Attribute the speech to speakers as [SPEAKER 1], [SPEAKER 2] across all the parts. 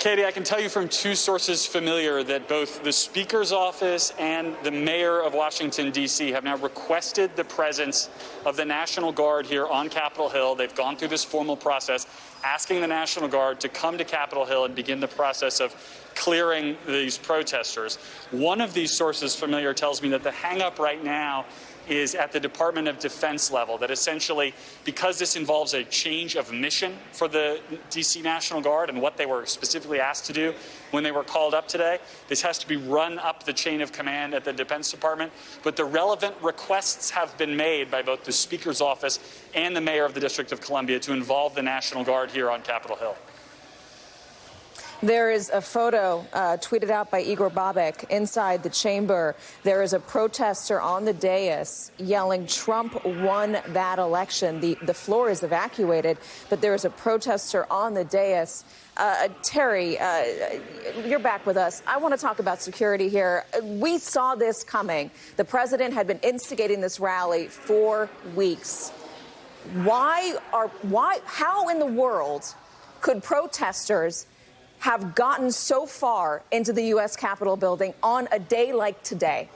[SPEAKER 1] Katie, I can tell you from two sources familiar that both the Speaker's office and the mayor of Washington, D.C. have now requested the presence of the National Guard here on Capitol Hill. They've gone through this formal process, asking the National Guard to come to Capitol Hill and begin the process of clearing these protesters. One of these sources familiar tells me that the hang-up right now is at the Department of Defense level, that essentially, because this involves a change of mission for the D.C. National Guard and what they were specifically asked to do when they were called up today, this has to be run up the chain of command at the Defense Department. But the relevant requests have been made by both the Speaker's office and the mayor of the District of Columbia to involve the National Guard here on Capitol Hill.
[SPEAKER 2] There is a photo tweeted out by Igor Babek inside the chamber. There is a protester on the dais yelling, "Trump won that election." The floor is evacuated, but there is a protester on the dais. Terry, you're back with us. I want to talk about security here. We saw this coming. The president had been instigating this rally for weeks. How in the world could protesters have gotten so far into the U.S. Capitol building on a day like today?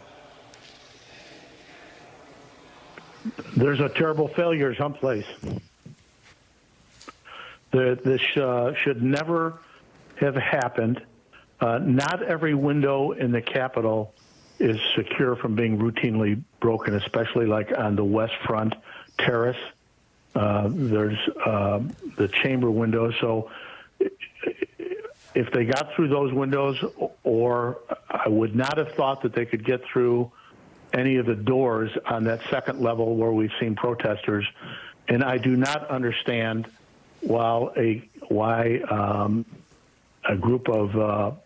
[SPEAKER 3] There's a terrible failure someplace. This should never have happened. Not every window in the Capitol is secure from being routinely broken, especially like on the West Front terrace. There's the chamber windows. So if they got through those windows, or I would not have thought that they could get through any of the doors on that second level where we've seen protesters. And I do not understand why a group of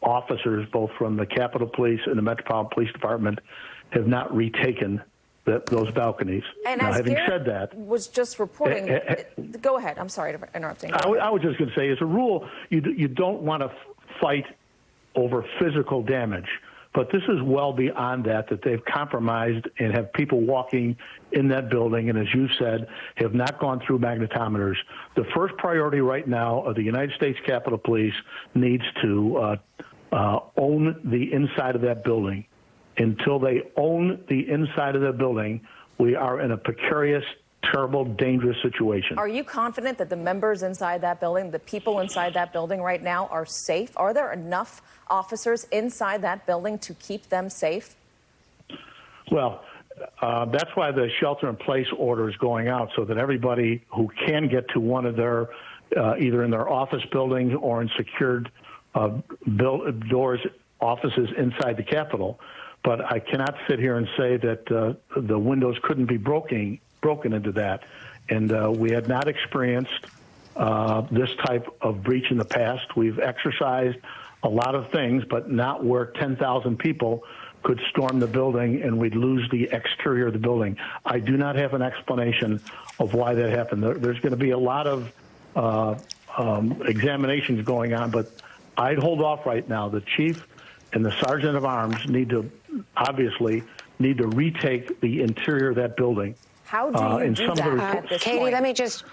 [SPEAKER 3] officers, both from the Capitol Police and the Metropolitan Police Department, have not retaken those balconies.
[SPEAKER 2] And
[SPEAKER 3] now,
[SPEAKER 2] as
[SPEAKER 3] having
[SPEAKER 2] Garrett
[SPEAKER 3] said that,
[SPEAKER 2] was just reporting. Go ahead. I'm sorry to interrupting.
[SPEAKER 3] I was just going to say, as a rule, you don't want to fight over physical damage, but this is well beyond that they've compromised and have people walking in that building, and as you said, have not gone through magnetometers. The first priority right now of the United States Capitol Police needs to own the inside of that building. Until they own the inside of the building, we are in a precarious, terrible, dangerous situation.
[SPEAKER 2] Are you confident that the members inside that building, the people inside that building right now, are safe? Are there enough officers inside that building to keep them safe?
[SPEAKER 3] Well, that's why the shelter-in-place order is going out, so that everybody who can get to one of their, either in their office buildings or in secured doors, offices inside the Capitol. But I cannot sit here and say that the windows couldn't be broken into that. And we had not experienced this type of breach in the past. We've exercised a lot of things, but not where 10,000 people could storm the building and we'd lose the exterior of the building. I do not have an explanation of why that happened. There's going to be a lot of examinations going on, but I'd hold off right now. The chief and the sergeant of arms obviously need to retake the interior of that building.
[SPEAKER 2] How do you do that?
[SPEAKER 4] Katie, let me just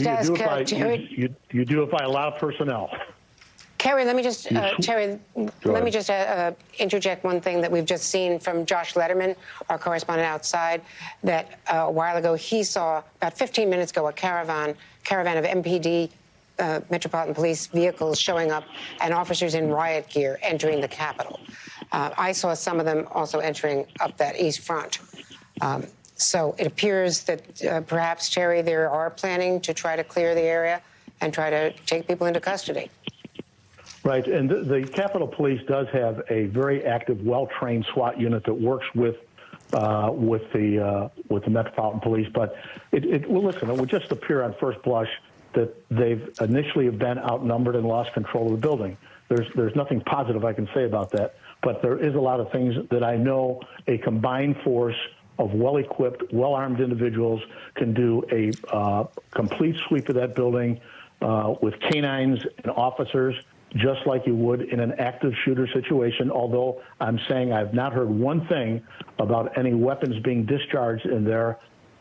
[SPEAKER 4] ask Jerry.
[SPEAKER 3] You do it by a lot of personnel.
[SPEAKER 4] Terry, let me just interject one thing that we've just seen from Josh Letterman, our correspondent outside, that a while ago he saw, about 15 minutes ago, a caravan of MPD Metropolitan Police vehicles showing up and officers in riot gear entering the Capitol. I saw some of them also entering up that East Front. So it appears that perhaps, Terry, they are planning to try to clear the area and try to take people into custody.
[SPEAKER 3] Right, and the Capitol Police does have a very active, well-trained SWAT unit that works with the Metropolitan Police. But well, listen, it would just appear on first blush that they've initially have been outnumbered and lost control of the building. There's nothing positive I can say about that, but there is a lot of things that I know a combined force of well-equipped, well-armed individuals can do a complete sweep of that building with canines and officers, just like you would in an active shooter situation, although I'm saying I've not heard one thing about any weapons being discharged in there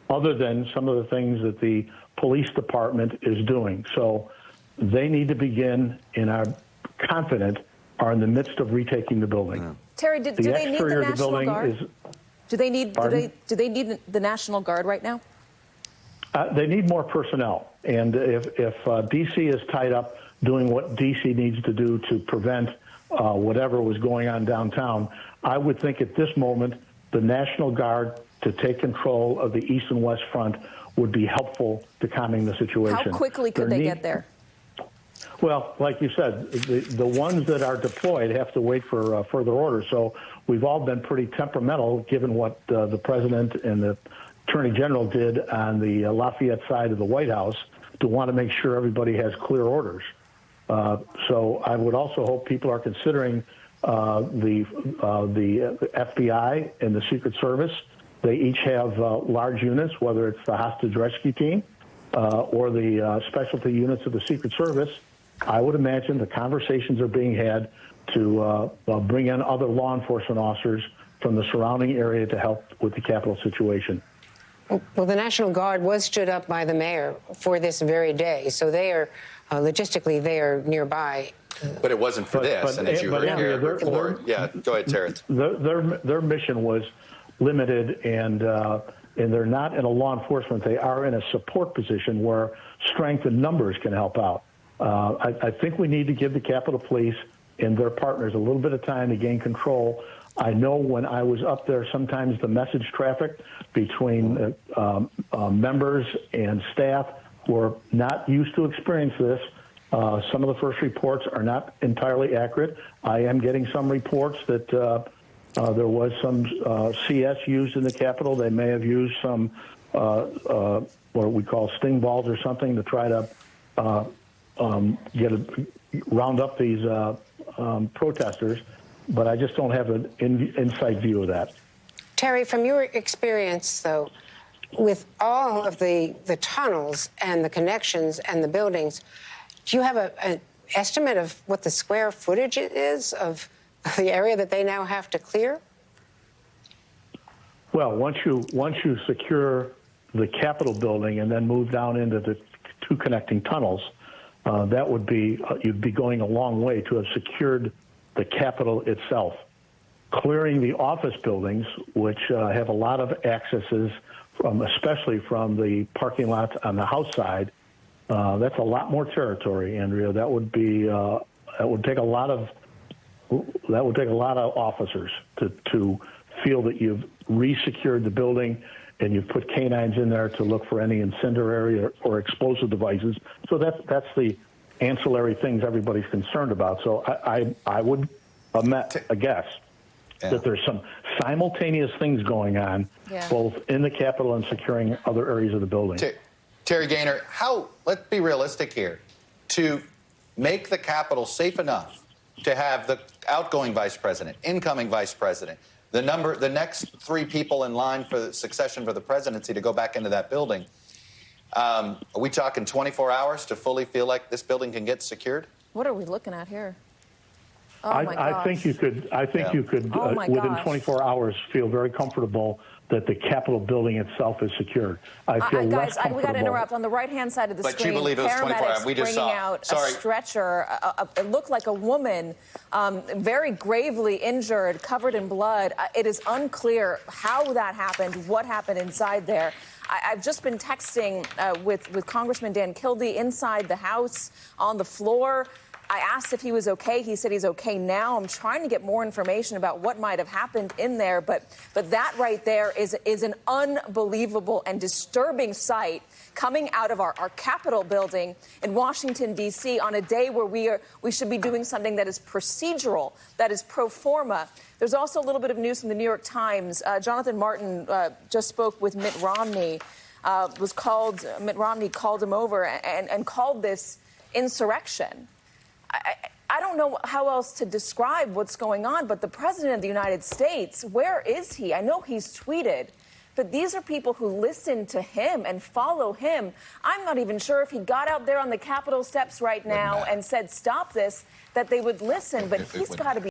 [SPEAKER 3] other than some of the things that the police department is doing. So they need to begin, and are confident, are in the midst of retaking the building.
[SPEAKER 2] Yeah. Terry, do they need the National Guard? Do they need the National Guard right now?
[SPEAKER 3] They need more personnel, and if D.C. is tied up doing what D.C. needs to do to prevent whatever was going on downtown, I would think at this moment the National Guard to take control of the east and west front would be helpful to calming the situation.
[SPEAKER 2] How quickly could they get there?
[SPEAKER 3] Well, like you said, the ones that are deployed have to wait for further orders. So we've all been pretty temperamental, given what the president and the attorney general did on the Lafayette side of the White House to want to make sure everybody has clear orders. So I would also hope people are considering the FBI and the Secret Service. They each have large units, whether it's the hostage rescue team or the specialty units of the Secret Service. I would imagine the conversations are being had to bring in other law enforcement officers from the surrounding area to help with the Capitol situation.
[SPEAKER 4] Well, the National Guard was stood up by the mayor for this very day, so they are logistically they are nearby.
[SPEAKER 5] But it wasn't for this, and as you heard here, yeah, go ahead, Terrence.
[SPEAKER 3] Their mission was limited, and they're not in a law enforcement. They are in a support position where strength and numbers can help out. I think we need to give the Capitol Police and their partners a little bit of time to gain control. I know when I was up there, sometimes the message traffic between members and staff who are not used to experience this. Some of the first reports are not entirely accurate. I am getting some reports that there was some CS used in the Capitol. They may have used some what we call sting balls or something to try to round up these protesters. But I just don't have an inside view of that.
[SPEAKER 4] Terry, from your experience, though, with all of the tunnels and the connections and the buildings, do you have an estimate of what the square footage is of the area that they now have to clear?
[SPEAKER 3] Well, once you secure the Capitol building and then move down into the two connecting tunnels, that would be you'd be going a long way to have secured the Capitol itself. Clearing the office buildings, which have a lot of accesses, especially from the parking lots on the House side, that's a lot more territory, Andrea. That would take a lot of officers to feel that you've resecured the building and you've put canines in there to look for any incendiary or explosive devices. So that's the ancillary things everybody's concerned about. So I would guess that there's some simultaneous things going on, both in the Capitol and securing other areas of the building.
[SPEAKER 5] Terry Gaynor, let's be realistic here, to make the Capitol safe enough to have the outgoing vice president, incoming vice president, the next three people in line for the succession for the presidency to go back into that building. Are we talking 24 hours to fully feel like this building can get secured?
[SPEAKER 2] What are we looking at here? Oh
[SPEAKER 3] I think you could. I think you could within 24 hours feel very comfortable that the Capitol building itself is secured. I feel less comfortable.
[SPEAKER 2] We got to interrupt. On the right-hand side of the screen,
[SPEAKER 5] you believe it was 24 hours. We just
[SPEAKER 2] bringing out a stretcher. It looked like a woman, very gravely injured, covered in blood. It is unclear how that happened, what happened inside there. I've just been texting with Congressman Dan Kildee inside the House on the floor. I asked if he was okay. He said he's okay now. I'm trying to get more information about what might have happened in there. But that right there is an unbelievable and disturbing sight coming out of our Capitol building in Washington, D.C. on a day where we should be doing something that is procedural, that is pro forma. There's also a little bit of news from the New York Times. Jonathan Martin just spoke with Mitt Romney. Mitt Romney called him over and called this insurrection. I don't know how else to describe what's going on, but the President of the United States, where is he? I know he's tweeted, but these are people who listen to him and follow him. I'm not even sure if he got out there on the Capitol steps right now and said, stop this, that they would listen, but he's got to be